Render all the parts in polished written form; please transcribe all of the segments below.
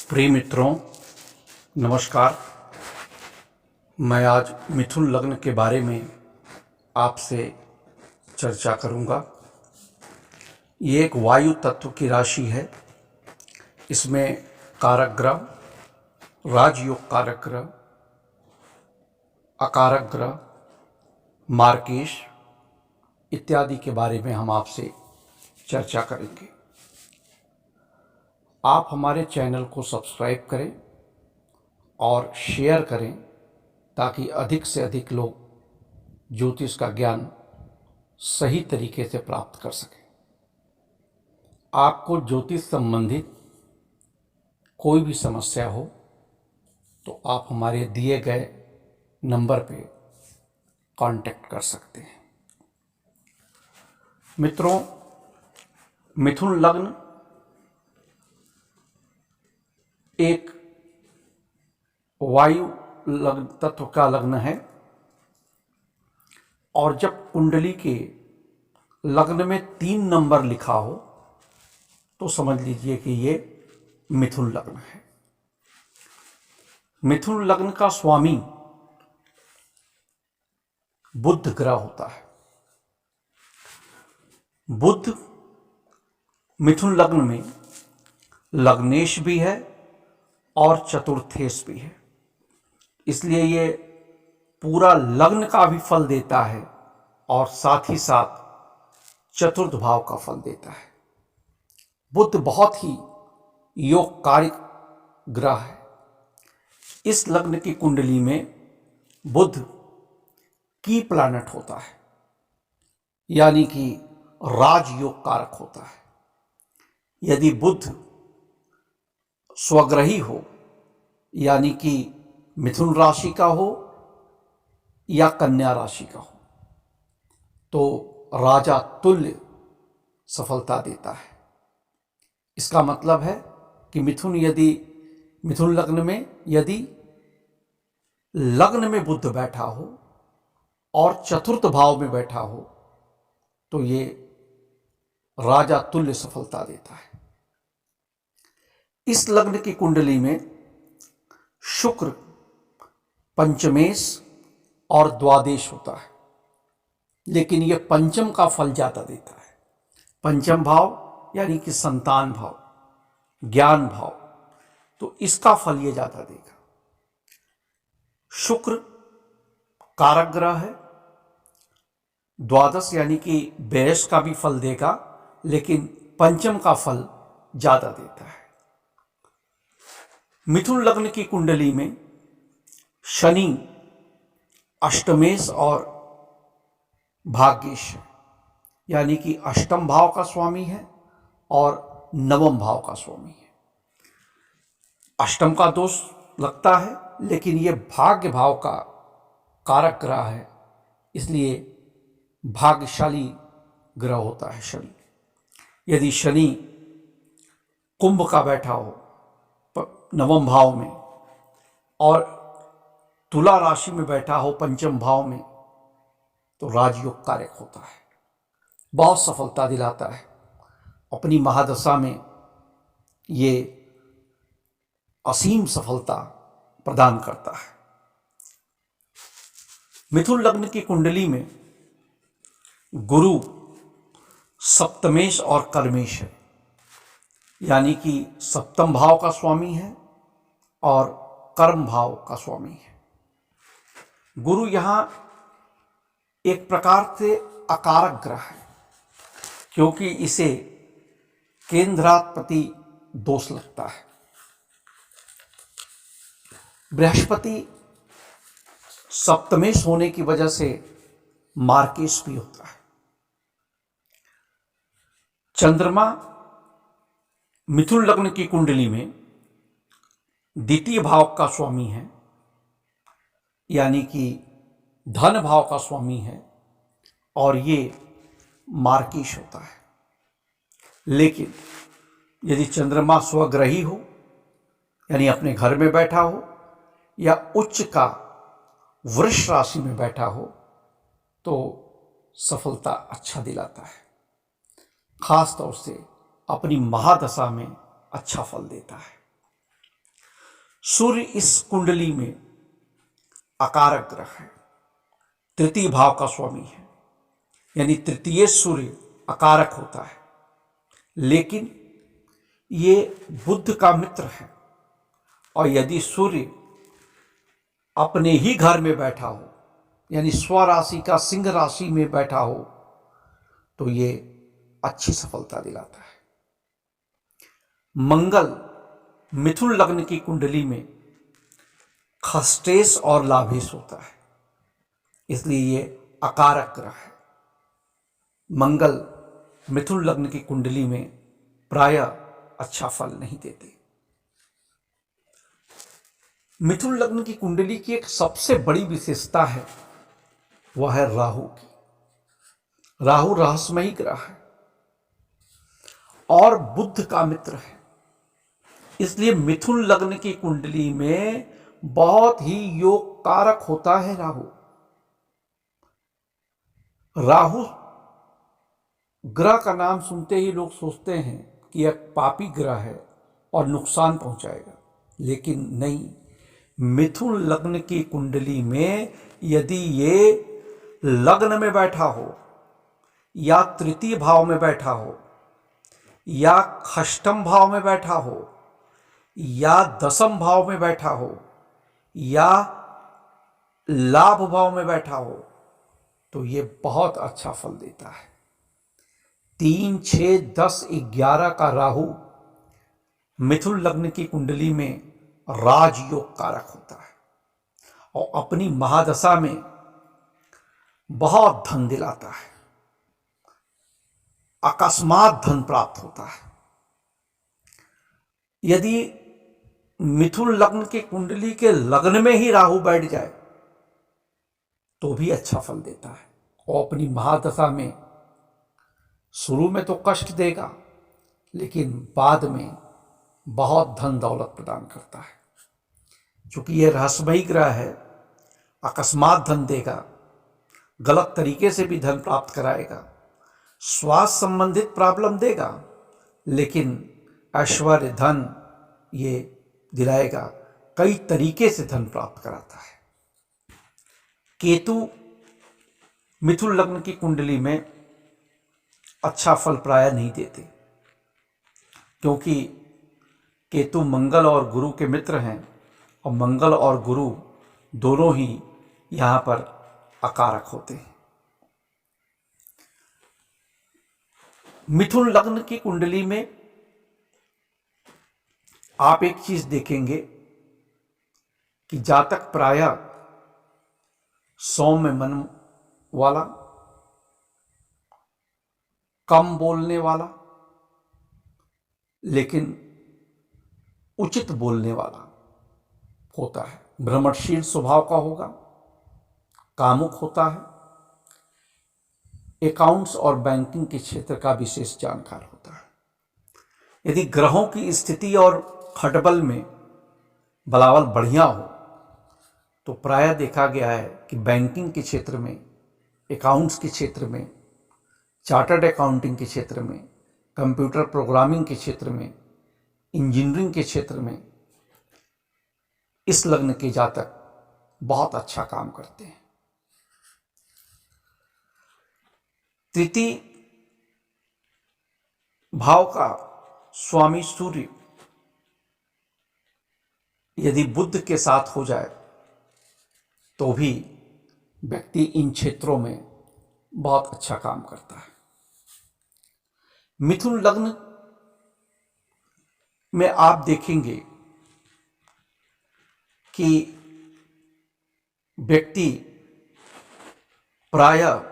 प्रिय मित्रों, नमस्कार। मैं आज मिथुन लग्न के बारे में आपसे चर्चा करूंगा। ये एक वायु तत्व की राशि है। इसमें कारक ग्रह, राजयोग कारक ग्रह, अकारक ग्रह, मार्केश इत्यादि के बारे में हम आपसे चर्चा करेंगे। आप हमारे चैनल को सब्सक्राइब करें और शेयर करें ताकि अधिक से अधिक लोग ज्योतिष का ज्ञान सही तरीके से प्राप्त कर सकें। आपको ज्योतिष संबंधित कोई भी समस्या हो तो आप हमारे दिए गए नंबर पे कांटेक्ट कर सकते हैं। मित्रों, मिथुन लग्न एक वायु लग्न तत्व का लग्न है और जब कुंडली के लग्न में 3 नंबर लिखा हो तो समझ लीजिए कि ये मिथुन लग्न है। मिथुन लग्न का स्वामी बुध ग्रह होता है। बुध मिथुन लग्न में लग्नेश भी है और चतुर्थेश भी है, इसलिए ये पूरा लग्न का भी फल देता है और साथ ही साथ चतुर्थ भाव का फल देता है। बुध बहुत ही योगकारी ग्रह है। इस लग्न की कुंडली में बुध की प्लैनेट होता है, यानी कि राजयोग कारक होता है। यदि बुध स्वग्रही हो, यानी कि मिथुन राशि का हो या कन्या राशि का हो, तो राजा तुल्य सफलता देता है। इसका मतलब है कि मिथुन लग्न में यदि लग्न में बुध बैठा हो और चतुर्थ भाव में बैठा हो तो ये राजा तुल्य सफलता देता है। इस लग्न की कुंडली में शुक्र पंचमेश और द्वादश होता है, लेकिन यह पंचम का फल ज्यादा देता है। पंचम भाव यानी कि संतान भाव, ज्ञान भाव, तो इसका फल ये ज्यादा देगा। शुक्र कारक ग्रह है। द्वादश यानी कि बेश का भी फल देगा, लेकिन पंचम का फल ज्यादा देता है। मिथुन लग्न की कुंडली में शनि अष्टमेश और भाग्येश है, यानी कि अष्टम भाव का स्वामी है और नवम भाव का स्वामी है। अष्टम का दोष लगता है, लेकिन यह भाग्य भाव का कारक ग्रह है, इसलिए भाग्यशाली ग्रह होता है शनि। यदि शनि कुंभ का बैठा हो नवम भाव में और तुला राशि में बैठा हो पंचम भाव में, तो राजयोग कारक होता है, बहुत सफलता दिलाता है। अपनी महादशा में ये असीम सफलता प्रदान करता है। मिथुन लग्न की कुंडली में गुरु सप्तमेश और कर्मेश है, यानी कि सप्तम भाव का स्वामी है और कर्म भाव का स्वामी है। गुरु यहां एक प्रकार से अकारक ग्रह है, क्योंकि इसे केंद्राधिपति दोष लगता है। बृहस्पति सप्तमेश होने की वजह से मार्केश भी होता है। चंद्रमा मिथुन लग्न की कुंडली में द्वितीय भाव का स्वामी है, यानी कि धन भाव का स्वामी है, और ये मार्केश होता है। लेकिन यदि चंद्रमा स्वग्रही हो, यानी अपने घर में बैठा हो, या उच्च का वृष राशि में बैठा हो, तो सफलता अच्छा दिलाता है। खास तौर से अपनी महादशा में अच्छा फल देता है। सूर्य इस कुंडली में अकारक ग्रह है, तृतीय भाव का स्वामी है, यानी तृतीय सूर्य अकारक होता है। लेकिन ये बुध का मित्र है, और यदि सूर्य अपने ही घर में बैठा हो, यानी स्वराशि का सिंह राशि में बैठा हो, तो ये अच्छी सफलता दिलाता है। मंगल मिथुन लग्न की कुंडली में खस्टेश और लाभेश होता है, इसलिए ये अकारक ग्रह है। मंगल मिथुन लग्न की कुंडली में प्रायः अच्छा फल नहीं देते। मिथुन लग्न की कुंडली की एक सबसे बड़ी विशेषता है, वह है राहु की। राहु रहस्यमयी ग्रह है और बुध का मित्र है, इसलिए मिथुन लग्न की कुंडली में बहुत ही योग कारक होता है राहु। राहु ग्रह का नाम सुनते ही लोग सोचते हैं कि यह पापी ग्रह है और नुकसान पहुंचाएगा, लेकिन नहीं। मिथुन लग्न की कुंडली में यदि ये लग्न में बैठा हो, या तृतीय भाव में बैठा हो, या षष्ठम भाव में बैठा हो, या दसम भाव में बैठा हो, या लाभ भाव में बैठा हो, तो ये बहुत अच्छा फल देता है। 3, 6, 10, 11 का राहु मिथुन लग्न की कुंडली में राजयोग कारक होता है और अपनी महादशा में बहुत धन दिलाता है, अकस्मात धन प्राप्त होता है। यदि मिथुन लग्न के कुंडली के लग्न में ही राहु बैठ जाए तो भी अच्छा फल देता है, और अपनी महादशा में शुरू में तो कष्ट देगा, लेकिन बाद में बहुत धन दौलत प्रदान करता है। चूंकि यह रहस्यमयी ग्रह है, अकस्मात धन देगा, गलत तरीके से भी धन प्राप्त कराएगा, स्वास्थ्य संबंधित प्रॉब्लम देगा, लेकिन ऐश्वर्य धन ये दिलाएगा, कई तरीके से धन प्राप्त कराता है। केतु मिथुन लग्न की कुंडली में अच्छा फल प्राय नहीं देते, क्योंकि केतु मंगल और गुरु के मित्र हैं, और मंगल और गुरु दोनों ही यहाँ पर अकारक होते हैं। मिथुन लग्न की कुंडली में आप एक चीज देखेंगे कि जातक प्रायः सौम्य मन वाला, कम बोलने वाला, लेकिन उचित बोलने वाला होता है। भ्रमणशील स्वभाव का होगा, कामुक होता है, अकाउंट्स और बैंकिंग के क्षेत्र का विशेष जानकार होता है। यदि ग्रहों की स्थिति और खटबल में बलाबल बढ़िया हो तो प्रायः देखा गया है कि बैंकिंग के क्षेत्र में, अकाउंट्स के क्षेत्र में, चार्टर्ड अकाउंटिंग के क्षेत्र में, कंप्यूटर प्रोग्रामिंग के क्षेत्र में, इंजीनियरिंग के क्षेत्र में इस लग्न के जातक बहुत अच्छा काम करते हैं। तृतीय भाव का स्वामी सूर्य यदि बुध के साथ हो जाए तो भी व्यक्ति इन क्षेत्रों में बहुत अच्छा काम करता है। मिथुन लग्न में आप देखेंगे कि व्यक्ति प्रायः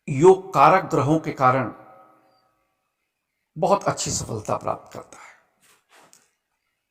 योग कारक ग्रहों के कारण बहुत अच्छी सफलता प्राप्त करता है।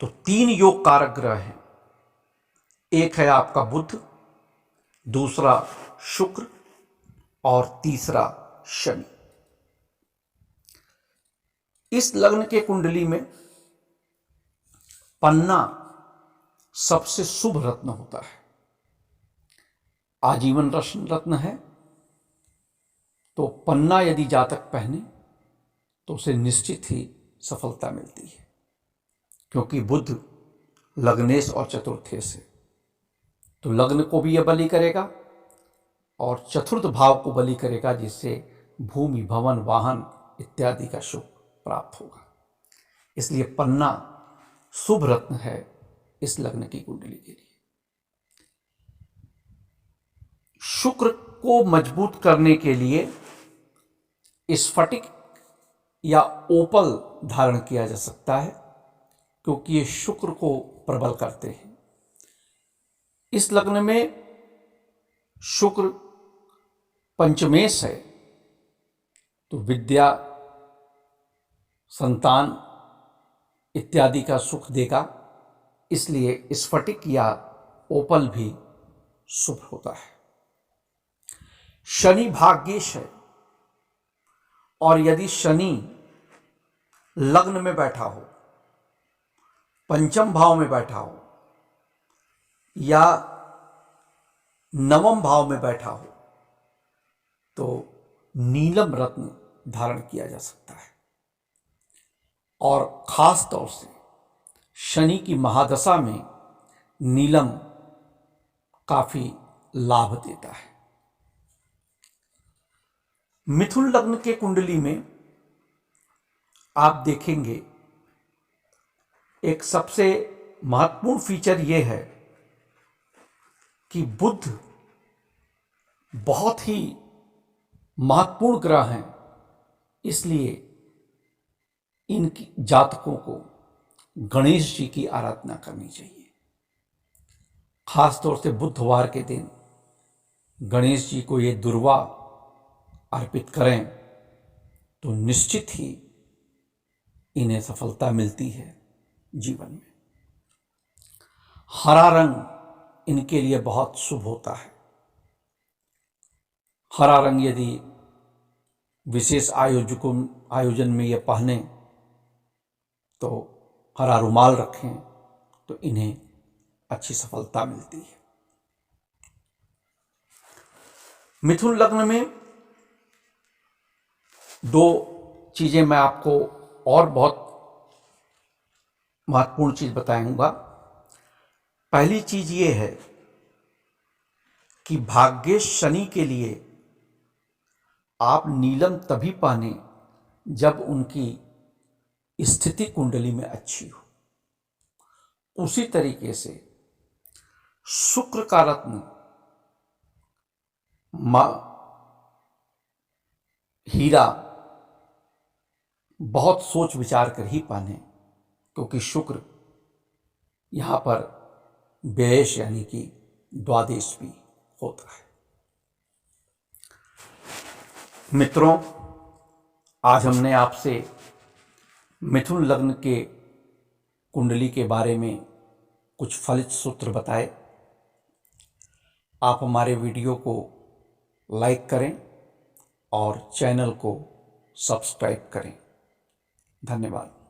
तो 3 योग कारक ग्रह हैं, एक है आपका बुध, दूसरा शुक्र और तीसरा शनि। इस लग्न के कुंडली में पन्ना सबसे शुभ रत्न होता है। आजीवन रत्न है, तो पन्ना यदि जातक पहने तो उसे निश्चित ही सफलता मिलती है। क्योंकि बुध लग्नेश और चतुर्थे से, तो लग्न को भी यह बलि करेगा और चतुर्थ भाव को बलि करेगा, जिससे भूमि, भवन, वाहन इत्यादि का सुख प्राप्त होगा। इसलिए पन्ना शुभ रत्न है इस लग्न की कुंडली के लिए। शुक्र को मजबूत करने के लिए स्फटिक या ओपल धारण किया जा सकता है, क्योंकि ये शुक्र को प्रबल करते हैं। इस लग्न में शुक्र पंचमेश है, तो विद्या, संतान इत्यादि का सुख देगा। इसलिए स्फटिक या ओपल भी शुभ होता है। शनि भाग्येश है, और यदि शनि लग्न में बैठा हो, पंचम भाव में बैठा हो या नवम भाव में बैठा हो, तो नीलम रत्न धारण किया जा सकता है। और खास तौर से शनि की महादशा में नीलम काफी लाभ देता है। मिथुन लग्न के कुंडली में आप देखेंगे एक सबसे महत्वपूर्ण फीचर यह है कि बुध बहुत ही महत्वपूर्ण ग्रह हैं। इसलिए इन जातकों को गणेश जी की आराधना करनी चाहिए। खासतौर से बुधवार के दिन गणेश जी को ये दुर्वा अर्पित करें तो निश्चित ही इन्हें सफलता मिलती है जीवन में। हरा रंग इनके लिए बहुत शुभ होता है। हरा रंग यदि विशेष आयोजन में ये पहने, तो हरा रुमाल रखें तो इन्हें अच्छी सफलता मिलती है। मिथुन लग्न में दो चीजें मैं आपको और बहुत महत्वपूर्ण चीज बताऊंगा। पहली चीज ये है कि भाग्येश शनि के लिए आप नीलम तभी पहने जब उनकी स्थिति कुंडली में अच्छी हो। उसी तरीके से शुक्र का रत्न हीरा बहुत सोच विचार कर ही पहने, क्योंकि शुक्र यहां पर व्ययेश यानी कि द्वादश भी होता है। मित्रों, आज हमने आपसे मिथुन लग्न के कुंडली के बारे में कुछ फलित सूत्र बताए। आप हमारे वीडियो को लाइक करें और चैनल को सब्सक्राइब करें। धन्यवाद।